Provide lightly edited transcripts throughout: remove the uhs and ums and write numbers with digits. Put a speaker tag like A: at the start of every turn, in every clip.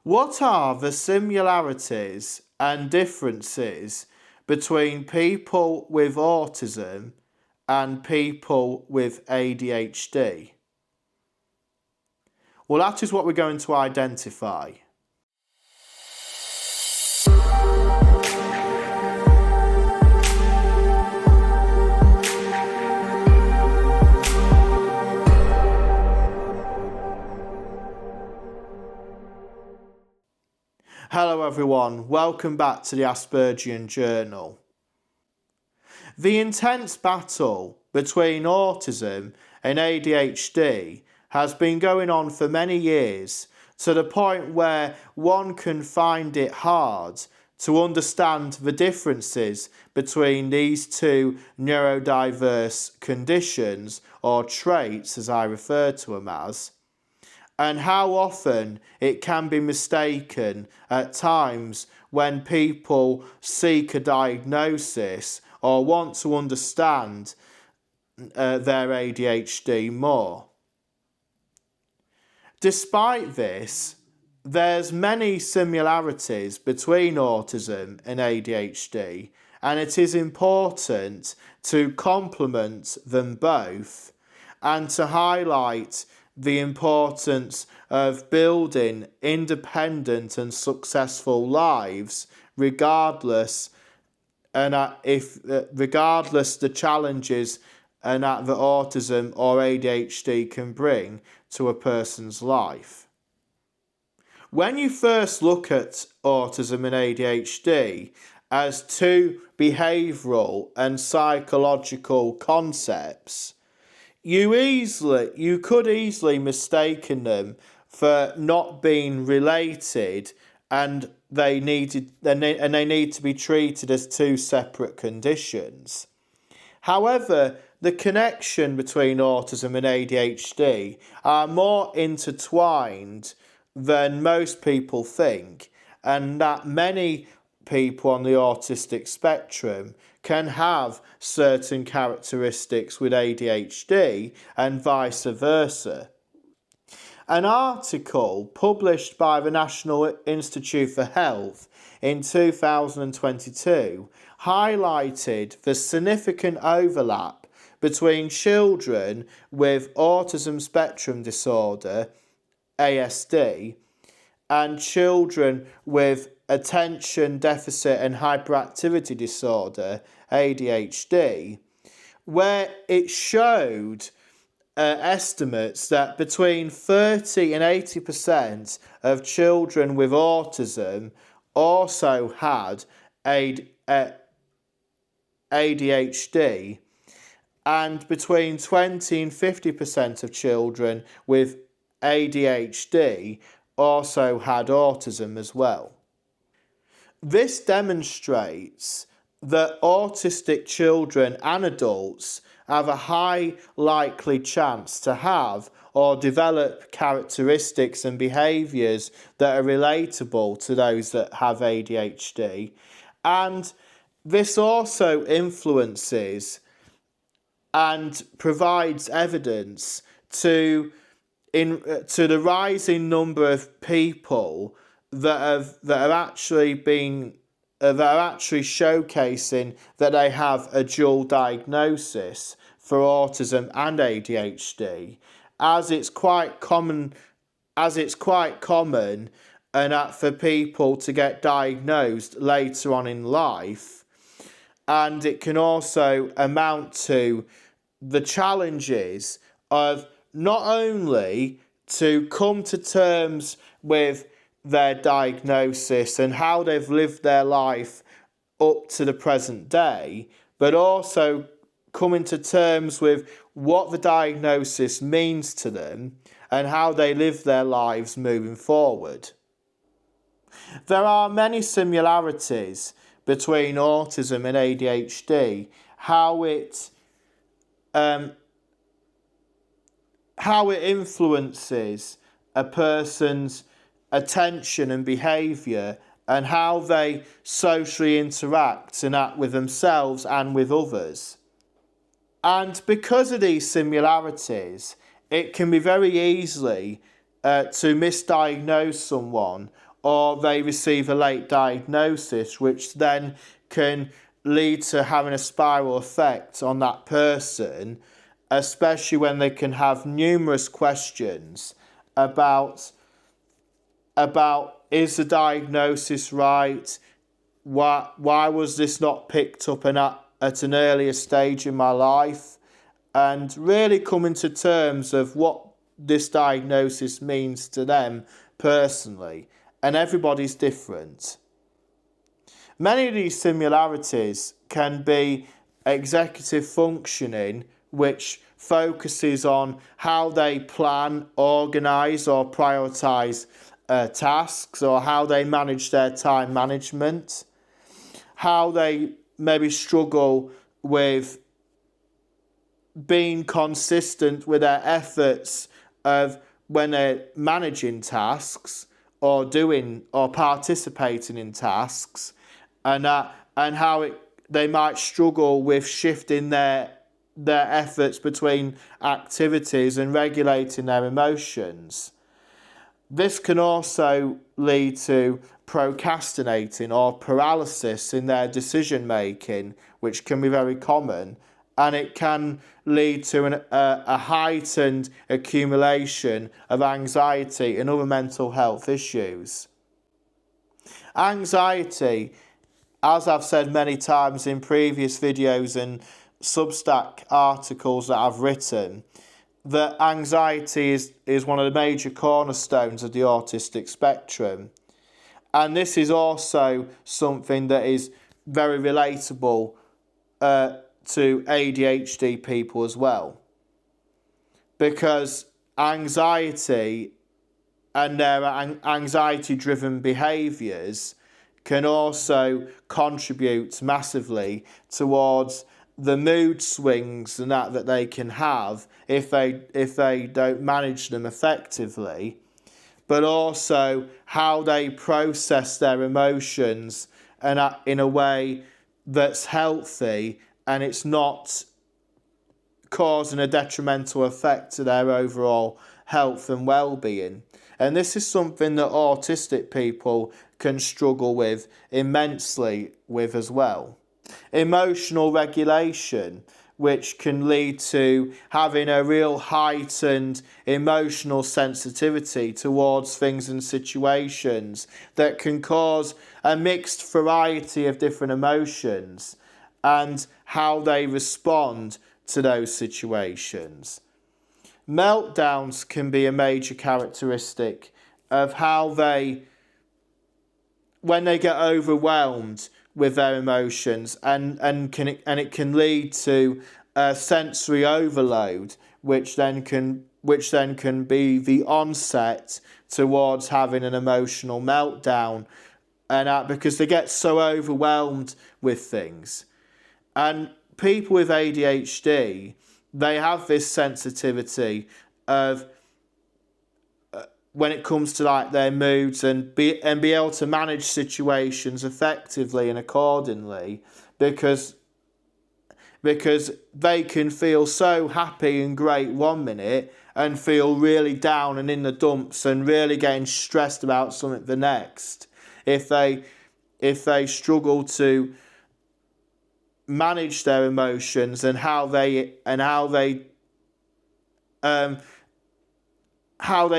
A: What are the similarities and differences between people with autism and people with ADHD? Well, that is what we're going to identify. Hello everyone, welcome back to the Aspergian Journal. The intense battle between autism and ADHD has been going on for many years, to the point where one can find it hard to understand the differences between these two neurodiverse conditions, or traits as I refer to them as, and how often it can be mistaken at times when people seek a diagnosis or want to understand their ADHD more. Despite this, there's many similarities between autism and ADHD, and it is important to complement them both and to highlight the importance of building independent and successful lives, regardless the challenges that autism or ADHD can bring to a person's life. When you first look at autism and ADHD as two behavioural and psychological concepts, you could easily mistaken them for not being related, and they need to be treated as two separate conditions. However, the connection between autism and ADHD are more intertwined than most people think, and that many people on the autistic spectrum can have certain characteristics with ADHD and vice versa. An article published by the National Institute for Health in 2022 highlighted the significant overlap between children with autism spectrum disorder, ASD, and children with attention deficit and hyperactivity disorder, ADHD, where it showed estimates that between 30 and 80% of children with autism also had ADHD, and between 20 and 50% of children with ADHD also had autism as well. This demonstrates that autistic children and adults have a high likely chance to have or develop characteristics and behaviours that are relatable to those that have ADHD, and this also influences and provides evidence to the rising number of people that are actually showcasing that they have a dual diagnosis for autism and ADHD, as it's quite common and for people to get diagnosed later on in life, and it can also amount to the challenges of not only to come to terms with their diagnosis and how they've lived their life up to the present day, but also coming to terms with what the diagnosis means to them and how they live their lives moving forward. There are many similarities between autism and ADHD, how it influences a person's attention and behaviour, and how they socially interact and act with themselves and with others. And because of these similarities, it can be very easily to misdiagnose someone or they receive a late diagnosis, which then can lead to having a spiral effect on that person, especially when they can have numerous questions about is the diagnosis right? Why was this not picked up at an earlier stage in my life? And really coming to terms of what this diagnosis means to them personally. And everybody's different. Many of these similarities can be executive functioning, which focuses on how they plan, organise or prioritise tasks, or how they manage their time management, how they maybe struggle with being consistent with their efforts of when they're managing tasks or doing or participating in tasks, and how they might struggle with shifting their efforts between activities and regulating their emotions. This can also lead to procrastinating or paralysis in their decision making, which can be very common, and it can lead to a heightened accumulation of anxiety and other mental health issues. Anxiety, as I've said many times in previous videos and Substack articles that I've written, that anxiety is one of the major cornerstones of the autistic spectrum. And this is also something that is very relatable to ADHD people as well. Because anxiety and their anxiety-driven behaviours can also contribute massively towards the mood swings and that they can have if they don't manage them effectively, but also how they process their emotions and in a way that's healthy and it's not causing a detrimental effect to their overall health and well-being. And this is something that autistic people can struggle with immensely with as well. Emotional regulation, which can lead to having a real heightened emotional sensitivity towards things and situations that can cause a mixed variety of different emotions and how they respond to those situations. Meltdowns can be a major characteristic of how when they get overwhelmed with their emotions, and it can lead to sensory overload, which then can be the onset towards having an emotional meltdown, and because they get so overwhelmed with things. And people with ADHD, they have this sensitivity of when it comes to like their moods and be able to manage situations effectively and accordingly, because they can feel so happy and great one minute and feel really down and in the dumps and really getting stressed about something the next, if they struggle to manage their emotions and how they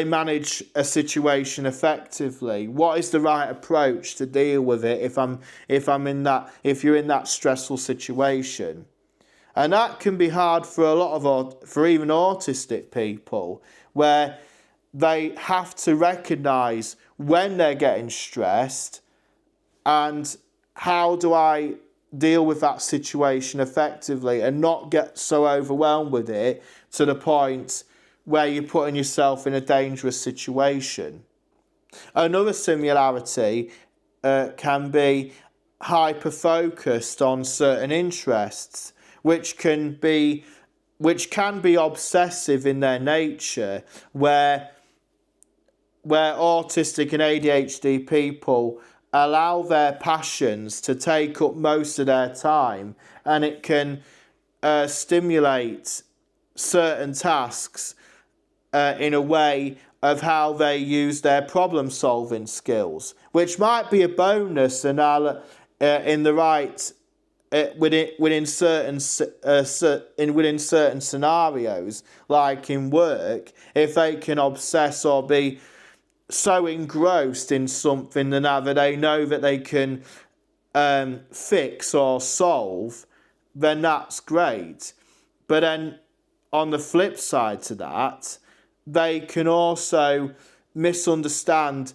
A: manage a situation effectively. What is the right approach to deal with it if you're in that stressful situation? And that can be hard for for even autistic people, where they have to recognise when they're getting stressed and how do I deal with that situation effectively and not get so overwhelmed with it to the point where you're putting yourself in a dangerous situation. Another similarity can be hyper-focused on certain interests, which can be obsessive in their nature, where autistic and ADHD people allow their passions to take up most of their time, and it can stimulate certain tasks in a way of how they use their problem solving skills, which might be a bonus and in the right within certain scenarios, like in work, if they can obsess or be so engrossed in something that they know that they can fix or solve, then that's great. But then on the flip side to that, they can also misunderstand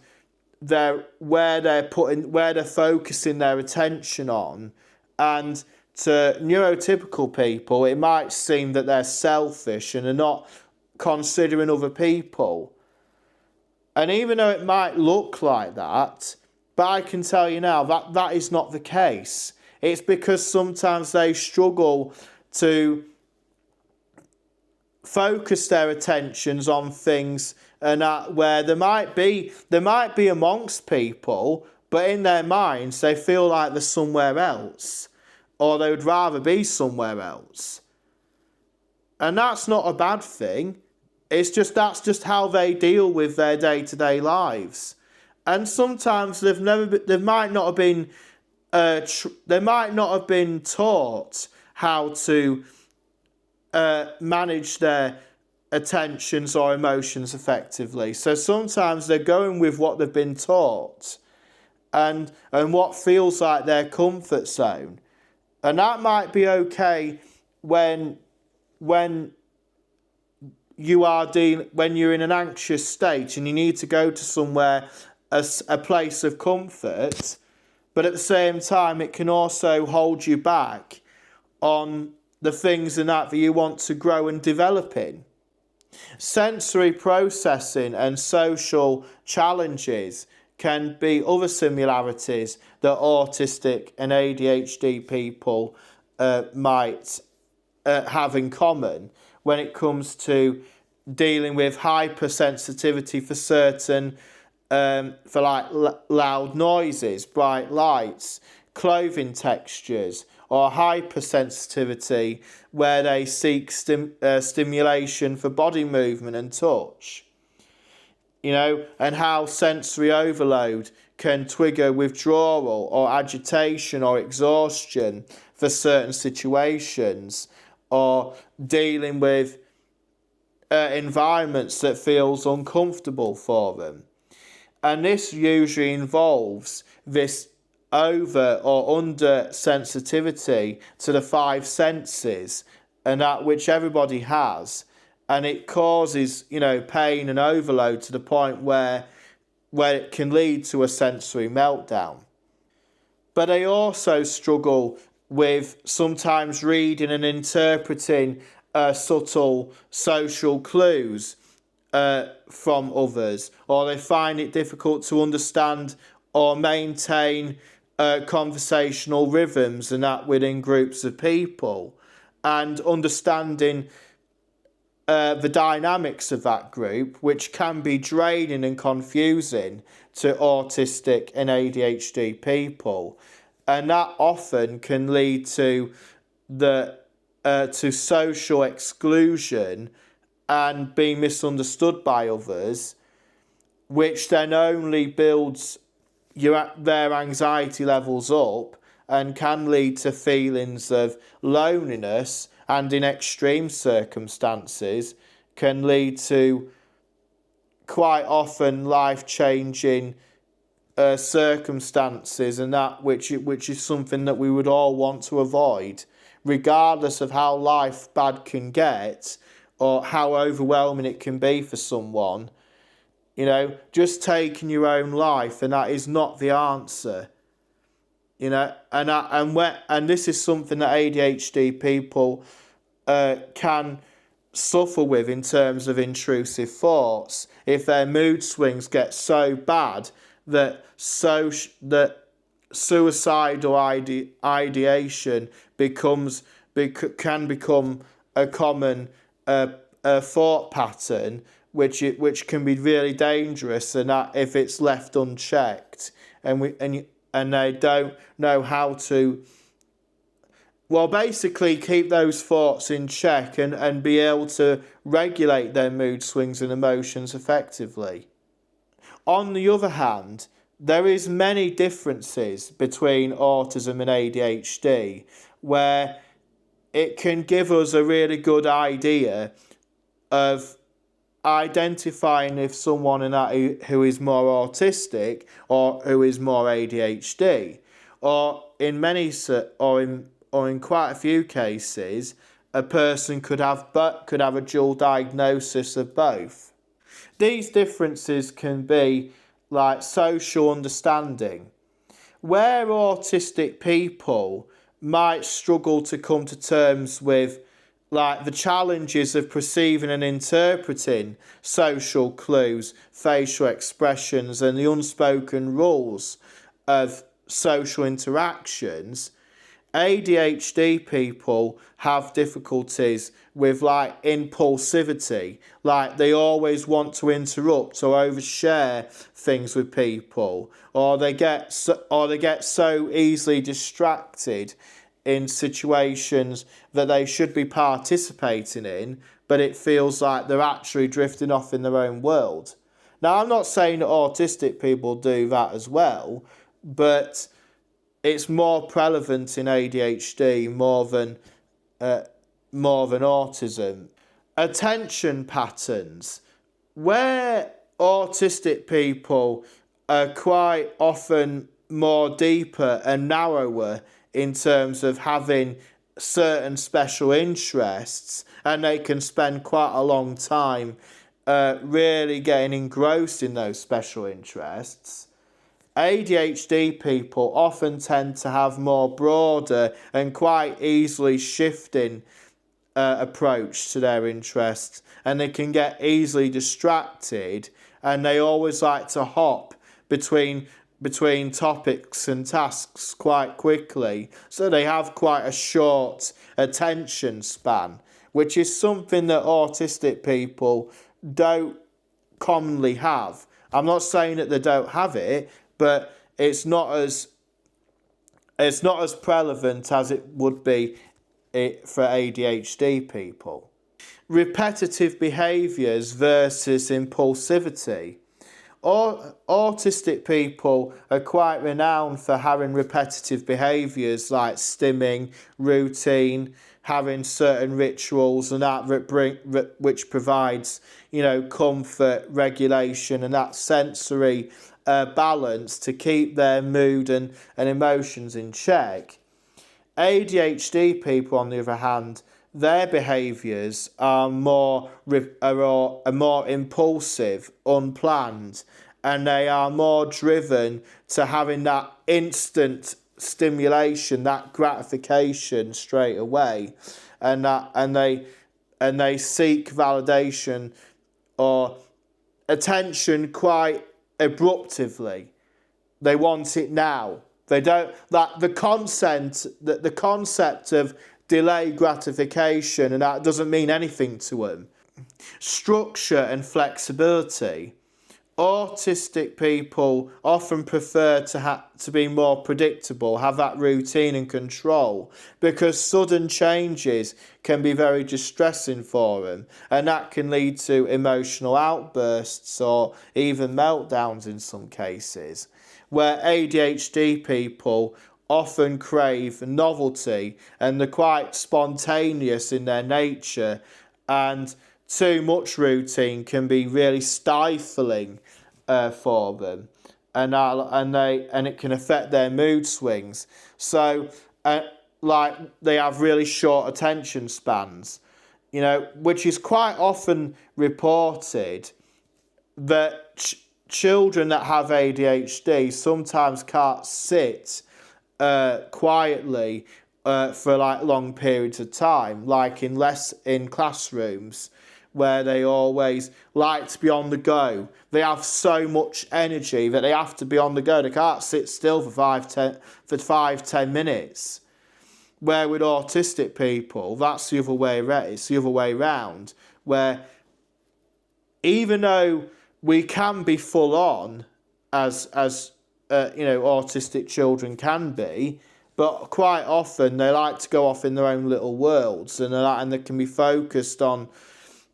A: where they're focusing their attention on, and to neurotypical people it might seem that they're selfish and are not considering other people. And even though it might look like that, but I can tell you now that is not the case. It's because sometimes they struggle to focus their attentions on things and where there might be amongst people, but in their minds they feel like they're somewhere else, or they would rather be somewhere else. And that's not a bad thing. That's just how they deal with their day-to-day lives. And sometimes they might not have been taught how to manage their attentions or emotions effectively. So sometimes they're going with what they've been taught and what feels like their comfort zone. And that might be okay when you're in an anxious state and you need to go to somewhere, a place of comfort, but at the same time it can also hold you back on the things that you want to grow and develop in. Sensory processing and social challenges can be other similarities that autistic and ADHD people might have in common when it comes to dealing with hypersensitivity for certain, for like loud noises, bright lights, clothing textures, or hypersensitivity where they seek stimulation for body movement and touch. And how sensory overload can trigger withdrawal or agitation or exhaustion for certain situations, or dealing with environments that feels uncomfortable for them. And this usually involves this over or under sensitivity to the five senses, and that which everybody has, and it causes pain and overload to the point where it can lead to a sensory meltdown. But they also struggle with sometimes reading and interpreting subtle social clues from others, or they find it difficult to understand or maintain conversational rhythms and that within groups of people, and understanding the dynamics of that group, which can be draining and confusing to autistic and ADHD people, and that often can lead to social exclusion and being misunderstood by others, which then only builds their anxiety levels up and can lead to feelings of loneliness, and in extreme circumstances can lead to quite often life-changing circumstances, and that which is something that we would all want to avoid, regardless of how life bad can get or how overwhelming it can be for someone. Just taking your own life, and that is not the answer. And this is something that ADHD people can suffer with in terms of intrusive thoughts. If their mood swings get so bad that suicidal ideation can become a common thought pattern, which can be really dangerous, and that if it's left unchecked, and they don't know how to Well, basically keep those thoughts in check and be able to regulate their mood swings and emotions effectively. On the other hand, there is many differences between autism and ADHD where it can give us a really good idea of identifying if someone in that who is more autistic or who is more ADHD, or in many or in quite a few cases, a person could have a dual diagnosis of both. These differences can be like social understanding, where autistic people might struggle to come to terms with like the challenges of perceiving and interpreting social clues, facial expressions, and the unspoken rules of social interactions. ADHD people have difficulties with like impulsivity, like they always want to interrupt or overshare things with people, or they get so easily distracted in situations that they should be participating in, but it feels like they're actually drifting off in their own world. Now, I'm not saying that autistic people do that as well, but it's more prevalent in ADHD more than autism. Attention patterns, where autistic people are quite often more deeper and narrower in terms of having certain special interests, and they can spend quite a long time really getting engrossed in those special interests. ADHD people often tend to have more broader and quite easily shifting approach to their interests, and they can get easily distracted, and they always like to hop between topics and tasks quite quickly, so they have quite a short attention span, which is something that autistic people don't commonly have. I'm not saying that they don't have it, but it's not as prevalent as it would be for ADHD people. Repetitive behaviours versus impulsivity. Autistic people are quite renowned for having repetitive behaviours like stimming, routine, having certain rituals, and that which provides, comfort, regulation, and that sensory balance to keep their mood and emotions in check. ADHD people, on the other hand, their behaviours are more impulsive, unplanned, and they are more driven to having that instant stimulation, that gratification straight away, and they seek validation or attention quite abruptly. They want it now. They don't like the concept of delayed gratification, and that doesn't mean anything to them. Structure and flexibility. Autistic people often prefer to be more predictable, have that routine and control, because sudden changes can be very distressing for them, and that can lead to emotional outbursts or even meltdowns in some cases, where ADHD people often crave novelty and they're quite spontaneous in their nature, and too much routine can be really stifling for them, and it can affect their mood swings. So, like they have really short attention spans, which is quite often reported that children that have ADHD sometimes can't sit quietly for like long periods of time, like in classrooms where they always like to be on the go. They have so much energy that they have to be on the go. They can't sit still for 5-10 minutes. Where with autistic people, that's the other way. It's the other way round, where even though we can be full on as autistic children can be, but quite often they like to go off in their own little worlds, and they can be focused on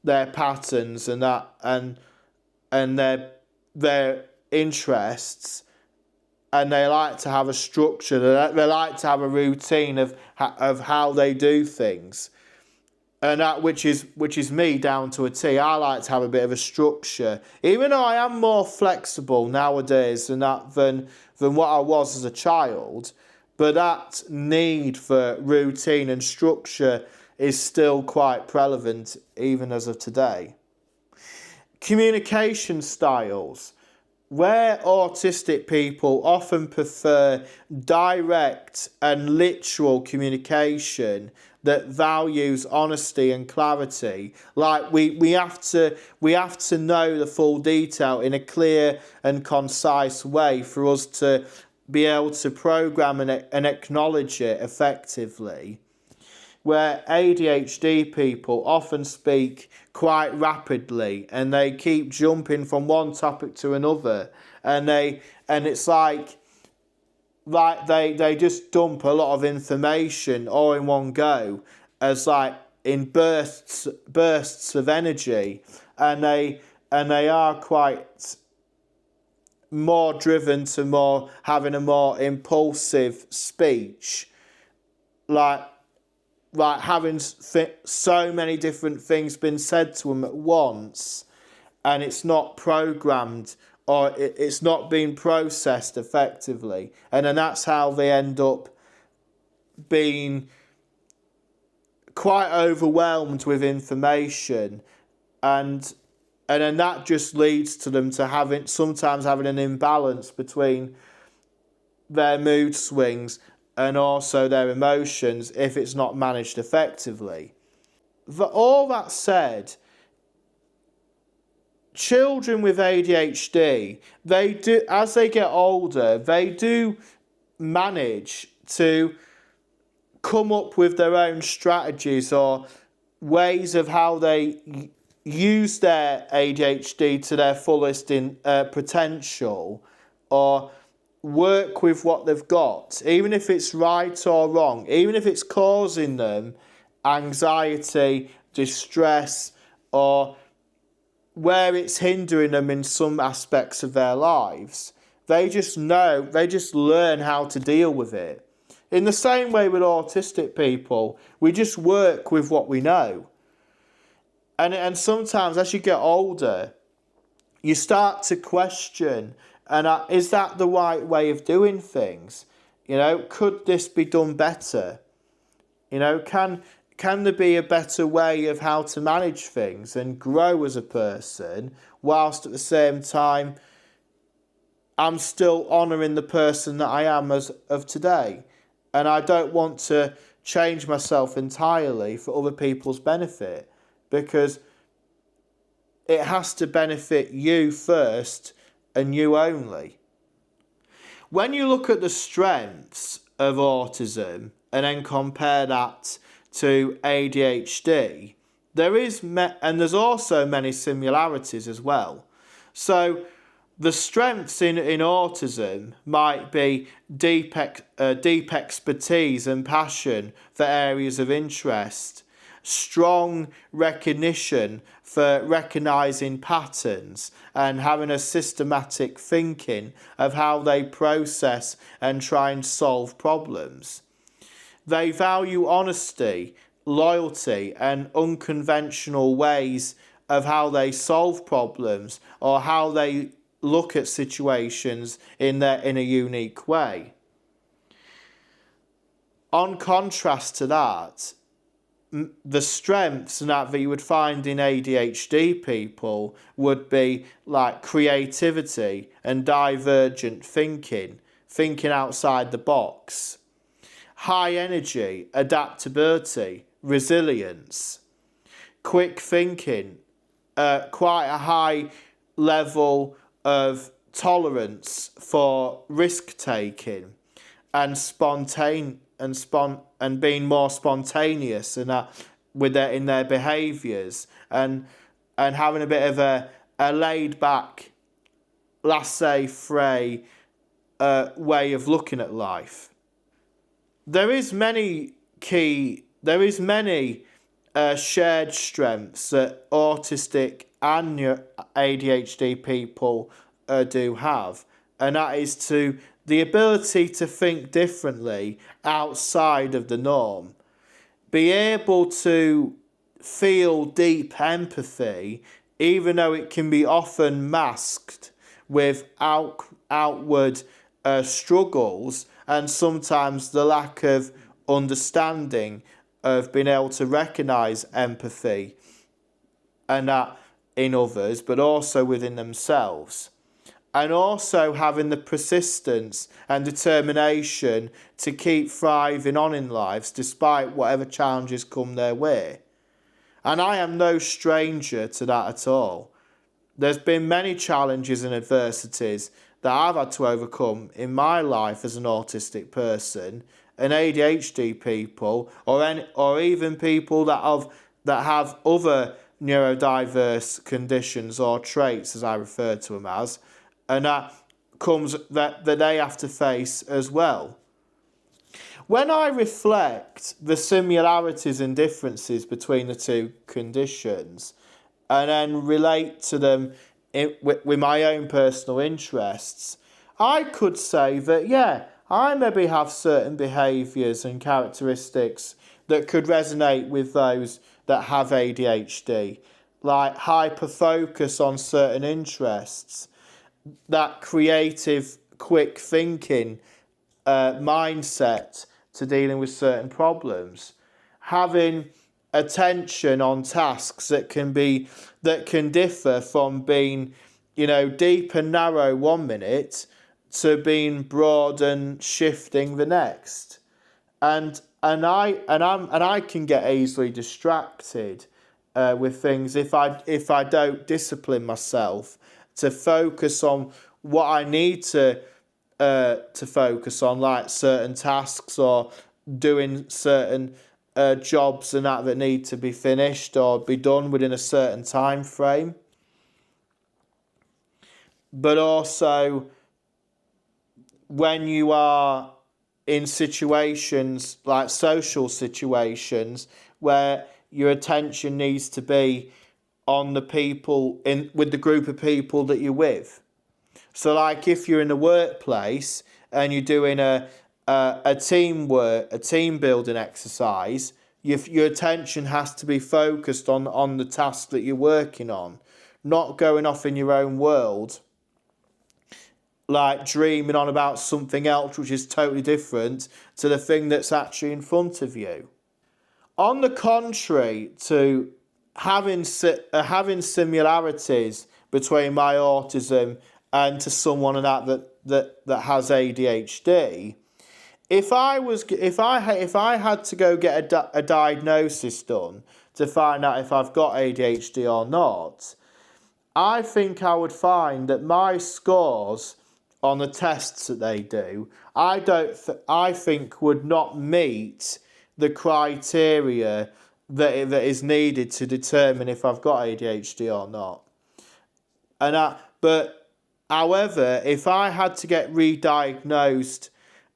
A: their patterns and their interests, and they like to have a structure. They like to have a routine of how they do things, and that which is me down to a T. I like to have a bit of a structure, even though I am more flexible nowadays than what I was as a child. But that need for routine and structure is still quite prevalent even as of today. Communication styles. Where autistic people often prefer direct and literal communication that values honesty and clarity, like we have to know the full detail in a clear and concise way for us to be able to program and acknowledge it effectively. Where ADHD people often speak quite rapidly and they keep jumping from one topic to another, and it's like they just dump a lot of information all in one go, as like in bursts of energy, and they are quite more driven to having a more impulsive speech, like having so many different things been said to them at once, and it's not programmed, or it's not being processed effectively, and then that's how they end up being quite overwhelmed with information, and then that just leads to them to sometimes having an imbalance between their mood swings and also their emotions if it's not managed effectively. But all that said, children with ADHD, they do, as they get older, they do manage to come up with their own strategies or ways of how they use their ADHD to their fullest potential, or work with what they've got, even if it's right or wrong, even if it's causing them anxiety, distress, or where it's hindering them in some aspects of their lives. They just learn how to deal with it. In the same way with autistic people, we just work with what we know. And sometimes as you get older, you start to question, and is that the right way of doing things? Could this be done better? Can there be a better way of how to manage things and grow as a person, whilst at the same time I'm still honouring the person that I am as of today? And I don't want to change myself entirely for other people's benefit, because it has to benefit you first and you only. When you look at the strengths of autism and then compare that to ADHD, there's also many similarities as well. So the strengths in autism might be deep expertise and passion for areas of interest, strong recognition for recognising patterns and having a systematic thinking of how they process and try and solve problems. They value honesty, loyalty, and unconventional ways of how they solve problems, or how they look at situations in a unique way. On contrast to that, the strengths that you would find in ADHD people would be like creativity and divergent thinking outside the box, high energy, adaptability, resilience, quick thinking, quite a high level of tolerance for risk taking, and being more spontaneous in their behaviours, and having a bit of a laid back, laissez-faire way of looking at life. there is many shared strengths that autistic and ADHD people do have, and that is to the ability to think differently outside of the norm, be able to feel deep empathy, even though it can be often masked with outward struggles and sometimes the lack of understanding of being able to recognise empathy and that in others, but also within themselves. And also having the persistence and determination to keep thriving on in lives despite whatever challenges come their way. And I am no stranger to that at all. There's been many challenges and adversities that I've had to overcome in my life as an autistic person, and ADHD people, or even people that have other neurodiverse conditions or traits, as I refer to them as, and that they have to face as well. When I reflect the similarities and differences between the two conditions, and then relate to them with my own personal interests, I could say that, yeah, I maybe have certain behaviours and characteristics that could resonate with those that have ADHD, like hyper-focus on certain interests, that creative, quick thinking mindset to dealing with certain problems, having attention on tasks that can differ from being, deep and narrow one minute to being broad and shifting the next, and I can get easily distracted with things if I don't discipline myself to focus on what I need to focus on, like certain tasks or doing certain jobs and that need to be finished or be done within a certain time frame. But also when you are in situations like social situations where your attention needs to be on the people with the group of people that you're with. So like if you're in the workplace and you're doing a team building exercise, your attention has to be focused on the task that you're working on, not going off in your own world, like dreaming on about something else which is totally different to the thing that's actually in front of you. On the contrary to having similarities between my autism and to someone that has ADHD, if I had to go get a diagnosis done to find out if I've got ADHD or not, I think I would find that my scores on the tests that they do, I think would not meet the criteria that is needed to determine if I've got ADHD or not. However, if I had to get re-diagnosed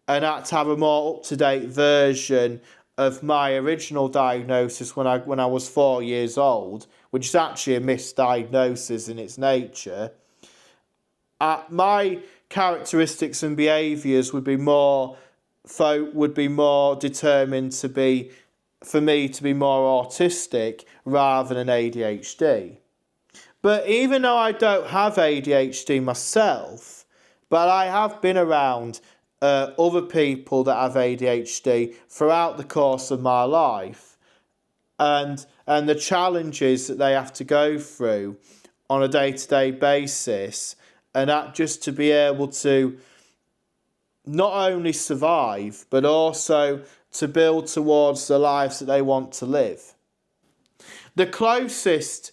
A: and had to have a more up-to-date version of my original diagnosis when I was 4 years old, which is actually a misdiagnosis in its nature, my characteristics and behaviours would be more determined for me to be more autistic rather than ADHD. But even though I don't have ADHD myself, but I have been around other people that have ADHD throughout the course of my life, and the challenges that they have to go through on a day-to-day basis, and that just to be able to not only survive, but also to build towards the lives that they want to live. The closest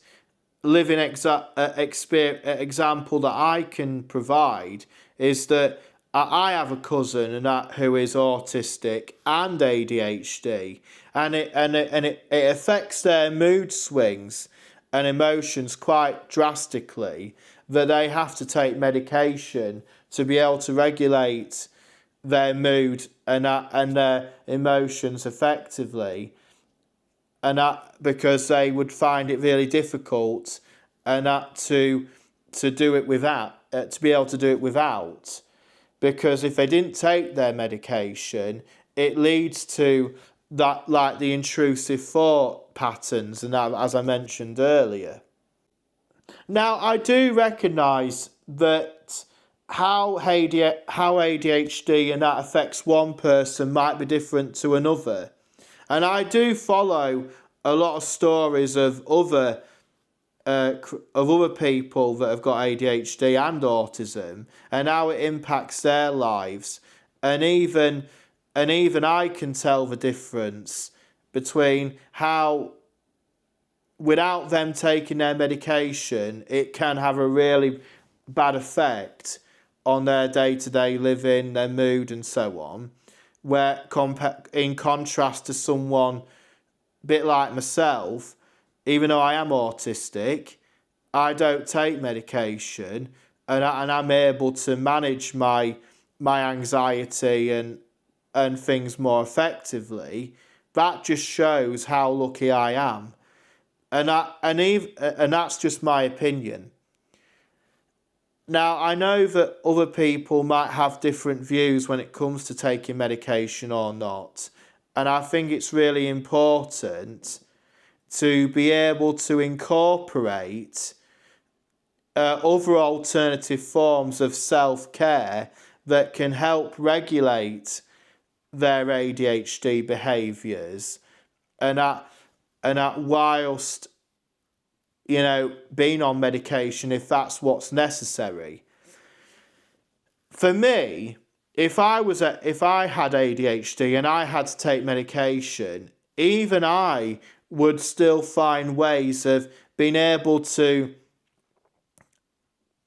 A: living example that I can provide is that I have a cousin who is autistic and ADHD, and it affects their mood swings and emotions quite drastically, that they have to take medication to be able to regulate their mood and their emotions effectively, and that because they would find it really difficult and that to do it without to be able to do it without, because if they didn't take their medication, it leads to that, like the intrusive thought patterns and that, as I mentioned earlier. Now, I do recognise that how ADHD and that affects one person might be different to another. And I do follow a lot of stories of other people that have got ADHD and autism and how it impacts their lives. And even I can tell the difference between how, without them taking their medication, it can have a really bad effect on their day-to-day living, their mood and so on, where in contrast to someone a bit like myself, even though I am autistic, I don't take medication, and I'm able to manage my anxiety and things more effectively. That just shows how lucky I am. And that's just my opinion. Now, I know that other people might have different views when it comes to taking medication or not. And I think it's really important to be able to incorporate other alternative forms of self-care that can help regulate their ADHD behaviours, and that whilst being on medication if that's what's necessary. For me, if I had ADHD and I had to take medication, even I would still find ways of being able to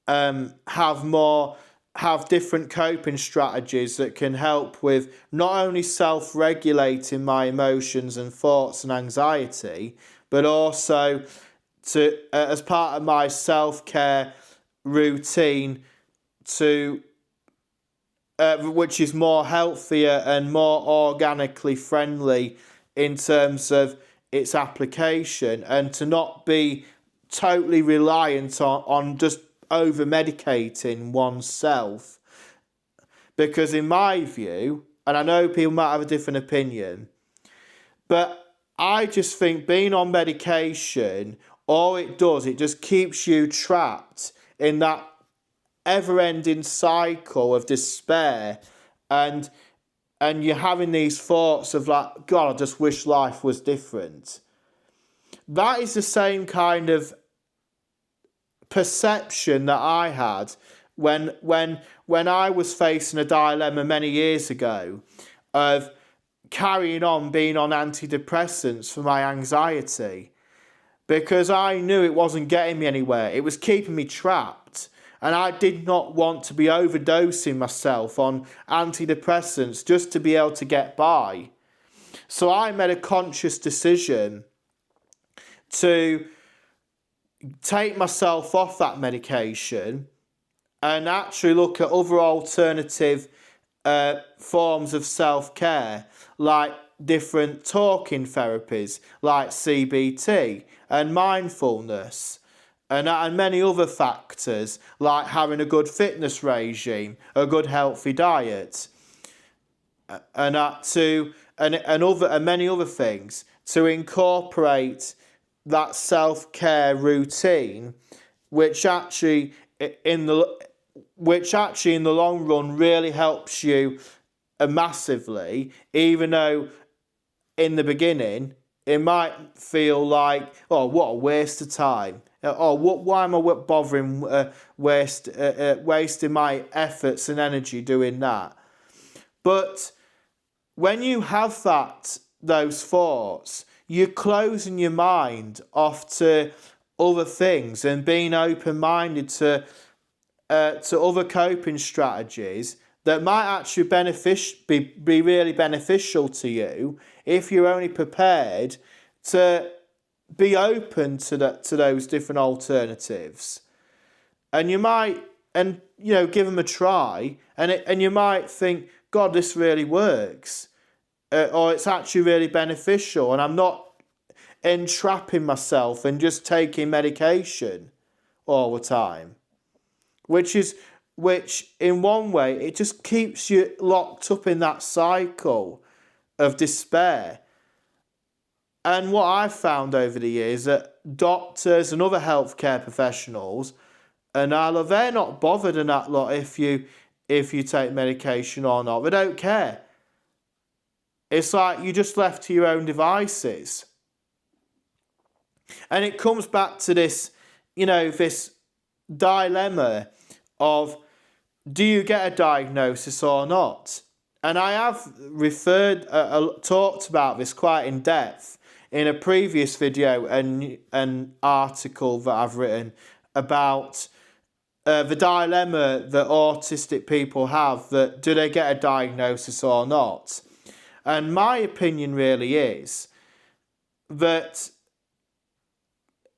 A: have different coping strategies that can help with not only self-regulating my emotions and thoughts and anxiety, but also to as part of my self-care routine which is more healthier and more organically friendly in terms of its application, and to not be totally reliant on just over-medicating oneself. Because in my view, and I know people might have a different opinion, but I just think being on medication, all it does, it just keeps you trapped in that ever-ending cycle of despair, and you're having these thoughts of like, God, I just wish life was different. That is the same kind of perception that I had when I was facing a dilemma many years ago of carrying on being on antidepressants for my anxiety, because I knew it wasn't getting me anywhere. It was keeping me trapped, and I did not want to be overdosing myself on antidepressants just to be able to get by. So I made a conscious decision to take myself off that medication and actually look at other alternative forms of self-care, like different talking therapies like CBT and mindfulness, and many other factors like having a good fitness regime, a good healthy diet, and many other things to incorporate that self-care routine, which actually in the long run really helps you massively, even though in the beginning it might feel like, oh, what a waste of time. Why am I bothering wasting my efforts and energy doing that? But when you have those thoughts, you're closing your mind off to other things and being open-minded to other coping strategies that might actually be really beneficial to you if you're only prepared to be open to those different alternatives. And you might give them a try, and you might think, God, this really works. Or it's actually really beneficial, and I'm not entrapping myself and just taking medication all the time. Which in one way, it just keeps you locked up in that cycle of despair. And what I've found over the years that doctors and other healthcare professionals, and they're not bothered in that lot if you take medication or not. They don't care. It's like you're just left to your own devices. And it comes back to this, this dilemma of, do you get a diagnosis or not? And I have talked about this quite in depth in a previous video and an article that I've written about the dilemma that autistic people have, that do they get a diagnosis or not? And my opinion really is that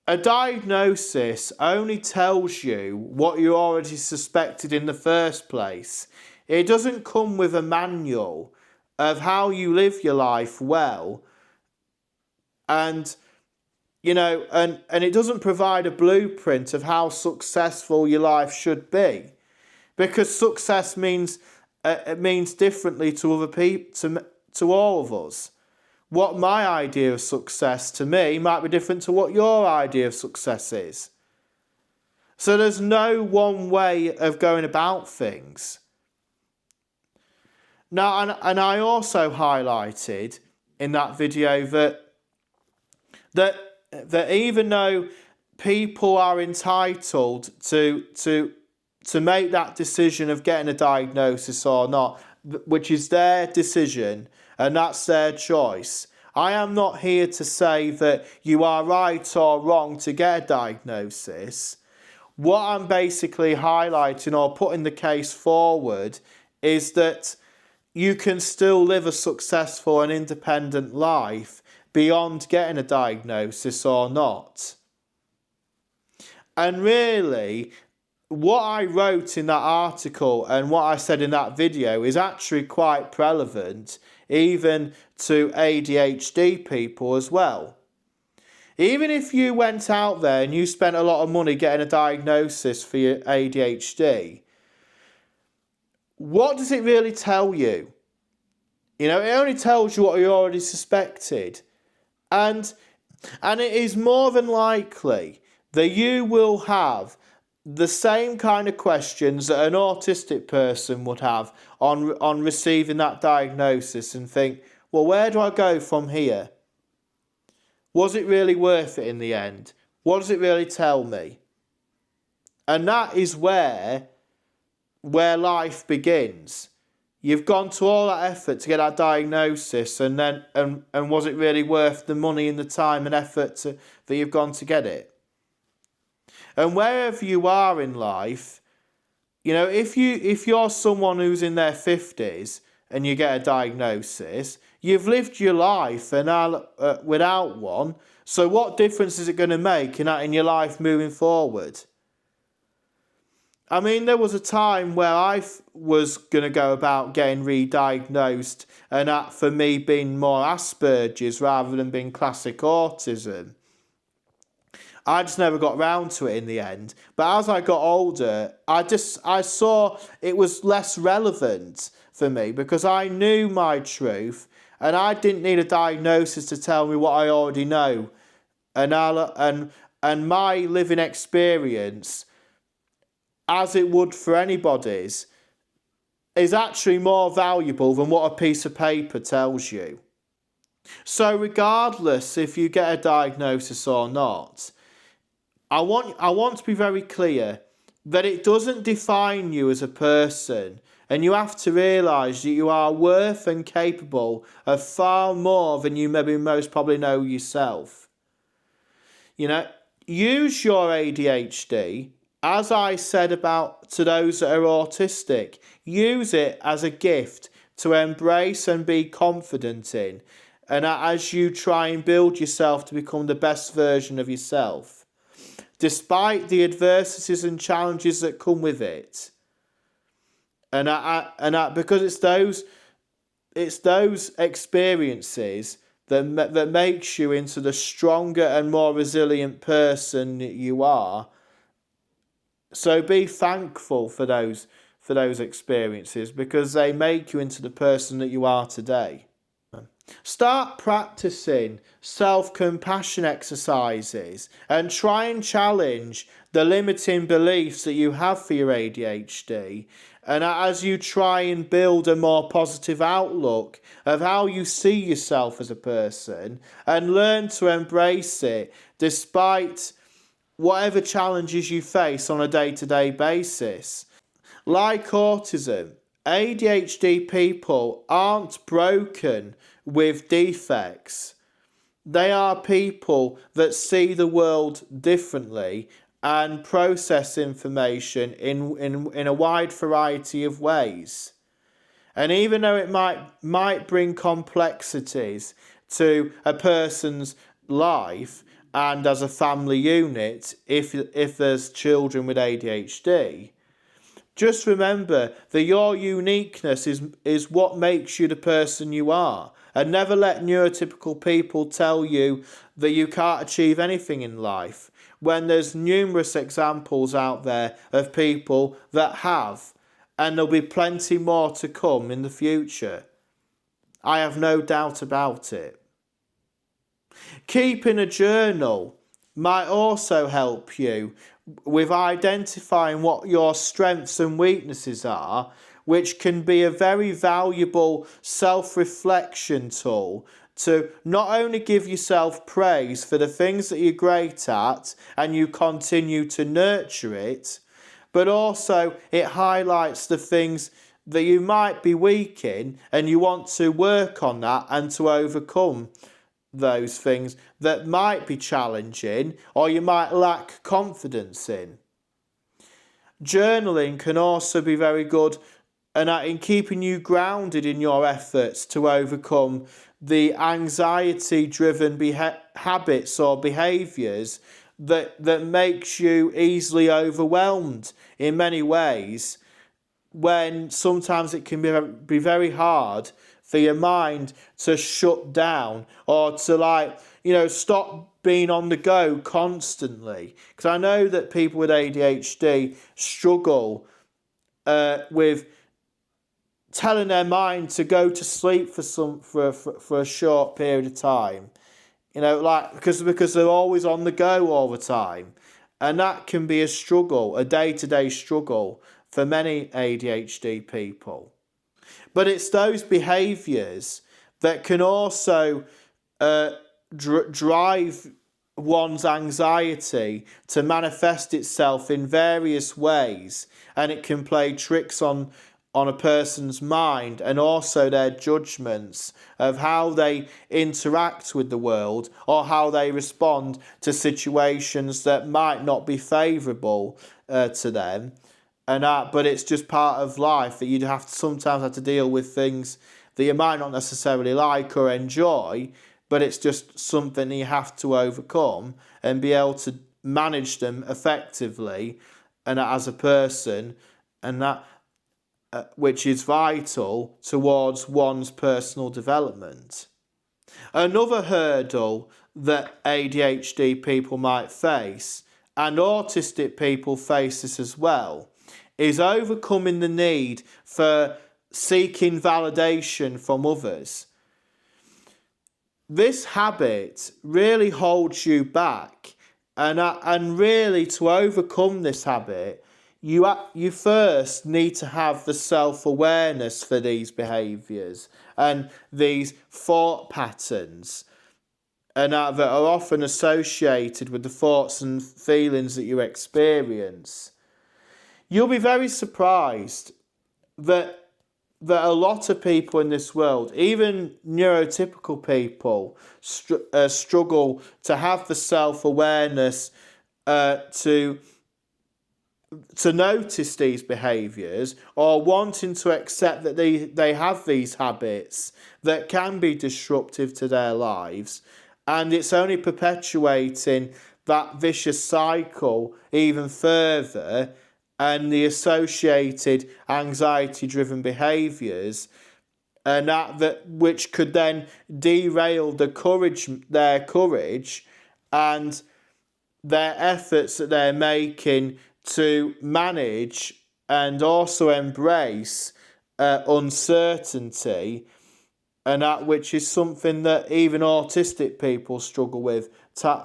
A: a diagnosis only tells you what you already suspected in the first place. It doesn't come with a manual of how you live your life well, and it doesn't provide a blueprint of how successful your life should be, because success means differently to other people, to all of us. What my idea of success to me might be different to what your idea of success is. So there's no one way of going about things. Now, and I also highlighted in that video that even though people are entitled to make that decision of getting a diagnosis or not, which is their decision and that's their choice, I am not here to say that you are right or wrong to get a diagnosis. What I'm basically highlighting or putting the case forward is that you can still live a successful and independent life beyond getting a diagnosis or not. And really, what I wrote in that article and what I said in that video is actually quite relevant even to ADHD people as well. Even if you went out there and you spent a lot of money getting a diagnosis for your ADHD, what does it really tell you? It only tells you what you already suspected. And it is more than likely that you will have the same kind of questions that an autistic person would have on receiving that diagnosis and think, well, where do I go from here? Was it really worth it in the end? What does it really tell me? And that is where life begins. You've gone to all that effort to get that diagnosis, and then and was it really worth the money and the time and effort that you've gone to get it? And wherever you are in life, if you're someone who's in their 50s and you get a diagnosis, you've lived your life and without one. So what difference is it going to make in your life moving forward? I mean, there was a time where I was going to go about getting re-diagnosed, and that for me being more Asperger's rather than being classic autism. I just never got round to it in the end. But as I got older, I saw it was less relevant for me because I knew my truth and I didn't need a diagnosis to tell me what I already know. And my living experience, as it would for anybody's, is actually more valuable than what a piece of paper tells you. So regardless if you get a diagnosis or not, I want to be very clear that it doesn't define you as a person, and you have to realise that you are worth and capable of far more than you maybe most probably know yourself. Use your ADHD, as I said to those that are autistic, use it as a gift to embrace and be confident in, and as you try and build yourself to become the best version of yourself. Despite the adversities and challenges that come with it. Because it's those experiences that makes you into the stronger and more resilient person that you are. So be thankful for those experiences, because they make you into the person that you are today. Start practicing self-compassion exercises and try and challenge the limiting beliefs that you have for your ADHD. And as you try and build a more positive outlook of how you see yourself as a person, and learn to embrace it despite whatever challenges you face on a day-to-day basis. Like autism, ADHD people aren't broken with defects. They are people that see the world differently and process information in a wide variety of ways. And even though it might bring complexities to a person's life and as a family unit, if there's children with ADHD, just remember that your uniqueness is what makes you the person you are. And never let neurotypical people tell you that you can't achieve anything in life, when there's numerous examples out there of people that have, and there'll be plenty more to come in the future. I have no doubt about it. Keeping a journal might also help you with identifying what your strengths and weaknesses are, which can be a very valuable self-reflection tool to not only give yourself praise for the things that you're great at and you continue to nurture it, but also it highlights the things that you might be weak in and you want to work on that and to overcome those things that might be challenging or you might lack confidence in. Journaling can also be very good in keeping you grounded in your efforts to overcome the anxiety-driven habits or behaviours that makes you easily overwhelmed in many ways, when sometimes it can be very hard for your mind to shut down or to stop being on the go constantly. Because I know that people with ADHD struggle with telling their mind to go to sleep for a short period of time. Because they're always on the go all the time. And that can be a struggle, a day-to-day struggle for many ADHD people. But it's those behaviours that can also drive one's anxiety to manifest itself in various ways, and it can play tricks on a person's mind and also their judgments of how they interact with the world or how they respond to situations that might not be favourable to them. But it's just part of life that you'd sometimes have to deal with things that you might not necessarily like or enjoy, but it's just something you have to overcome and be able to manage them effectively and as a person, and that which is vital towards one's personal development. Another hurdle that ADHD people might face, and autistic people face this as well, is overcoming the need for seeking validation from others. This habit really holds you back, and really to overcome this habit, you first need to have the self-awareness for these behaviours and these thought patterns, and that are often associated with the thoughts and feelings that you experience. You'll be very surprised that a lot of people in this world, even neurotypical people, struggle to have the self-awareness to notice these behaviours, or wanting to accept that they have these habits that can be disruptive to their lives, and it's only perpetuating that vicious cycle even further, and the associated anxiety-driven behaviours, and that which could then derail their courage and their efforts that they're making to manage and also embrace uncertainty, and that which is something that even autistic people struggle with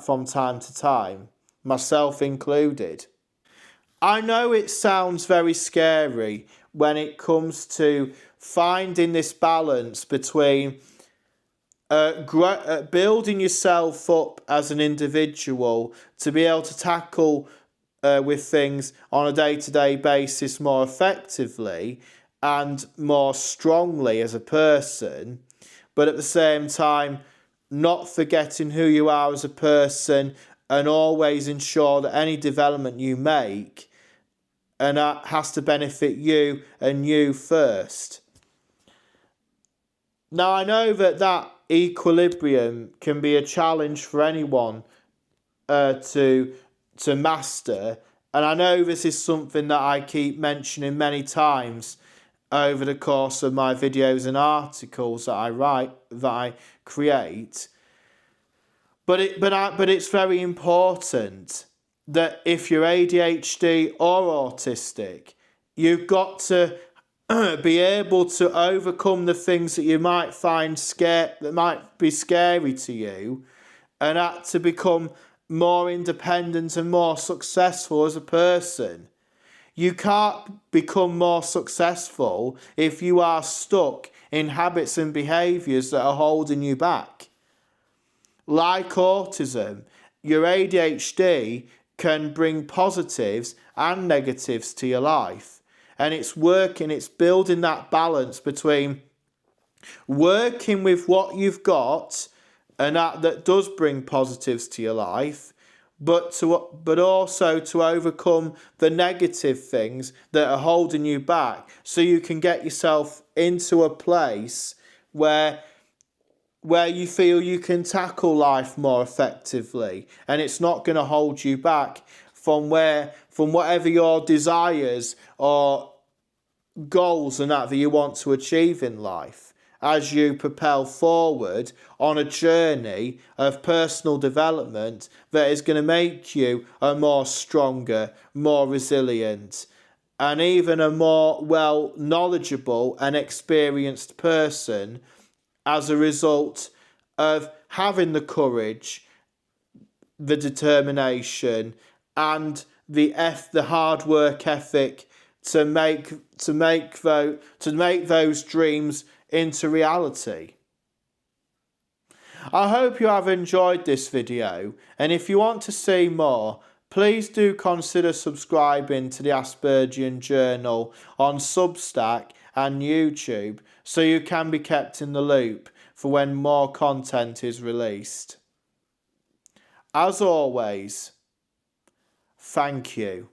A: from time to time, myself included. I know it sounds very scary when it comes to finding this balance between building yourself up as an individual to be able to tackle with things on a day-to-day basis more effectively and more strongly as a person, but at the same time not forgetting who you are as a person, and always ensure that any development you make and that has to benefit you and you first. Now, I know that equilibrium can be a challenge for anyone to master, and I know this is something that I keep mentioning many times over the course of my videos and articles that I write, that I create. But it's very important that if you're ADHD or autistic, you've got to be able to overcome the things that you might find that might be scary to you, and that to become more independent and more successful as a person. You can't become more successful if you are stuck in habits and behaviours that are holding you back. Like autism, your ADHD can bring positives and negatives to your life. And it's building that balance between working with what you've got, and that does bring positives to your life, but also to overcome the negative things that are holding you back, so you can get yourself into a place where you feel you can tackle life more effectively, and it's not going to hold you back from whatever your desires or goals and that you want to achieve in life, as you propel forward on a journey of personal development that is going to make you a more stronger, more resilient, and even a more knowledgeable and experienced person, as a result of having the courage, the determination, and the hard work ethic to make those dreams into reality. I hope you have enjoyed this video, and if you want to see more, please do consider subscribing to the Aspergian Journal on Substack and YouTube, so you can be kept in the loop for when more content is released. As always, thank you.